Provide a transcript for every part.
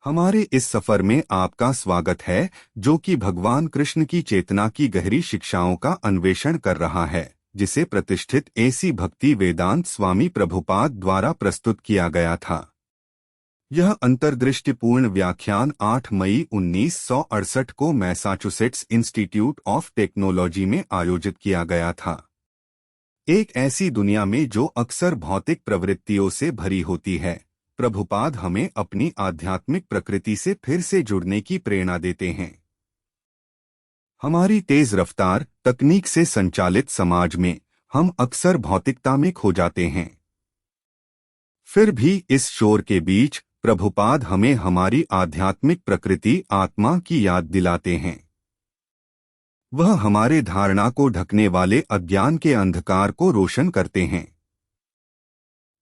हमारे इस सफर में आपका स्वागत है, जो कि भगवान कृष्ण की चेतना की गहरी शिक्षाओं का अन्वेषण कर रहा है, जिसे प्रतिष्ठित एसी भक्ति वेदांत स्वामी प्रभुपाद द्वारा प्रस्तुत किया गया था। यह अंतर्दृष्टिपूर्ण व्याख्यान 8 मई 1968 को मैसाचुसेट्स इंस्टीट्यूट ऑफ टेक्नोलॉजी में आयोजित किया गया था। एक ऐसी दुनिया में जो अक्सर भौतिक प्रवृत्तियों से भरी होती है, प्रभुपाद हमें अपनी आध्यात्मिक प्रकृति से फिर से जुड़ने की प्रेरणा देते हैं। हमारी तेज रफ्तार तकनीक से संचालित समाज में हम अक्सर भौतिकता में खो जाते हैं। फिर भी इस शोर के बीच प्रभुपाद हमें हमारी आध्यात्मिक प्रकृति आत्मा की याद दिलाते हैं। वह हमारे धारणा को ढकने वाले अज्ञान के अंधकार को रोशन करते हैं।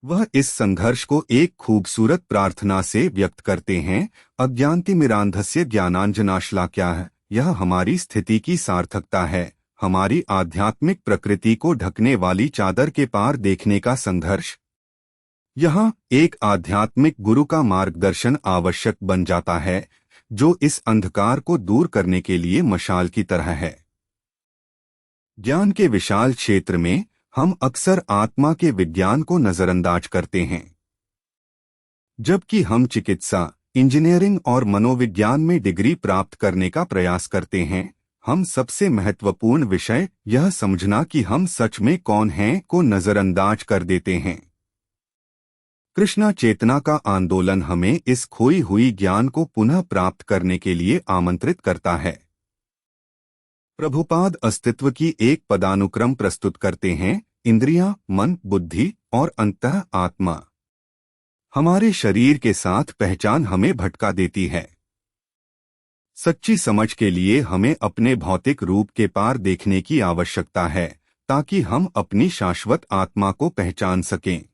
वह इस संघर्ष को एक खूबसूरत प्रार्थना से व्यक्त करते हैं। अज्ञानतिमिरान्धस्य ज्ञानांजनाशलाकया, यह हमारी स्थिति की सार्थकता है, हमारी आध्यात्मिक प्रकृति को ढकने वाली चादर के पार देखने का संघर्ष। यहाँ एक आध्यात्मिक गुरु का मार्गदर्शन आवश्यक बन जाता है, जो इस अंधकार को दूर करने के लिए मशाल की तरह है। ज्ञान के विशाल क्षेत्र में हम अक्सर आत्मा के विज्ञान को नजरअंदाज करते हैं, जबकि हम चिकित्सा, इंजीनियरिंग और मनोविज्ञान में डिग्री प्राप्त करने का प्रयास करते हैं। हम सबसे महत्वपूर्ण विषय यह समझना कि हम सच में कौन हैं को नजरअंदाज कर देते हैं। कृष्णा चेतना का आंदोलन हमें इस खोई हुई ज्ञान को पुनः प्राप्त करने के लिए आमंत्रित करता है। प्रभुपाद अस्तित्व की एक पदानुक्रम प्रस्तुत करते हैं। इंद्रियां, मन, बुद्धि और अंतः आत्मा। हमारे शरीर के साथ पहचान हमें भटका देती है। सच्ची समझ के लिए हमें अपने भौतिक रूप के पार देखने की आवश्यकता है, ताकि हम अपनी शाश्वत आत्मा को पहचान सकें।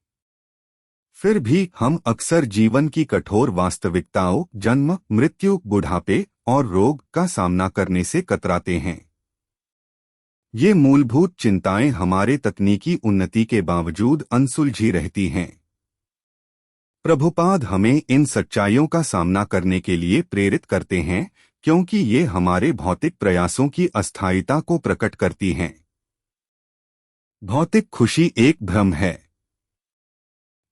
फिर भी हम अक्सर जीवन की कठोर वास्तविकताओं, जन्म, मृत्यु, बुढ़ापे और रोग का सामना करने से कतराते हैं। ये मूलभूत चिंताएं हमारे तकनीकी उन्नति के बावजूद अनसुलझी रहती हैं। प्रभुपाद हमें इन सच्चाइयों का सामना करने के लिए प्रेरित करते हैं, क्योंकि ये हमारे भौतिक प्रयासों की अस्थायीता को प्रकट करती हैं। भौतिक खुशी एक भ्रम है।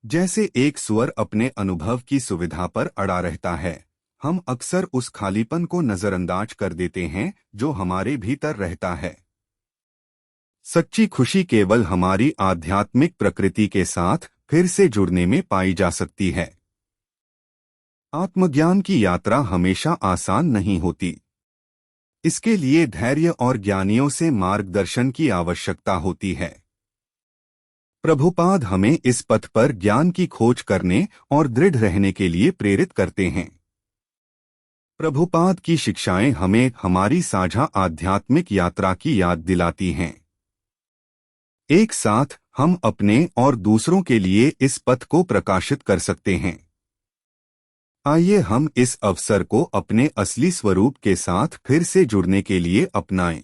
जैसे एक सुअर अपने अनुभव की सुविधा पर अड़ा रहता है, हम अक्सर उस खालीपन को नजरअंदाज कर देते हैं जो हमारे भीतर रहता है। सच्ची खुशी केवल हमारी आध्यात्मिक प्रकृति के साथ फिर से जुड़ने में पाई जा सकती है। आत्मज्ञान की यात्रा हमेशा आसान नहीं होती। इसके लिए धैर्य और ज्ञानियों से मार्गदर्शन की आवश्यकता होती है। प्रभुपाद हमें इस पथ पर ज्ञान की खोज करने और दृढ़ रहने के लिए प्रेरित करते हैं। प्रभुपाद की शिक्षाएं हमें हमारी साझा आध्यात्मिक यात्रा की याद दिलाती हैं। एक साथ हम अपने और दूसरों के लिए इस पथ को प्रकाशित कर सकते हैं। आइए हम इस अवसर को अपने असली स्वरूप के साथ फिर से जुड़ने के लिए अपनाएं।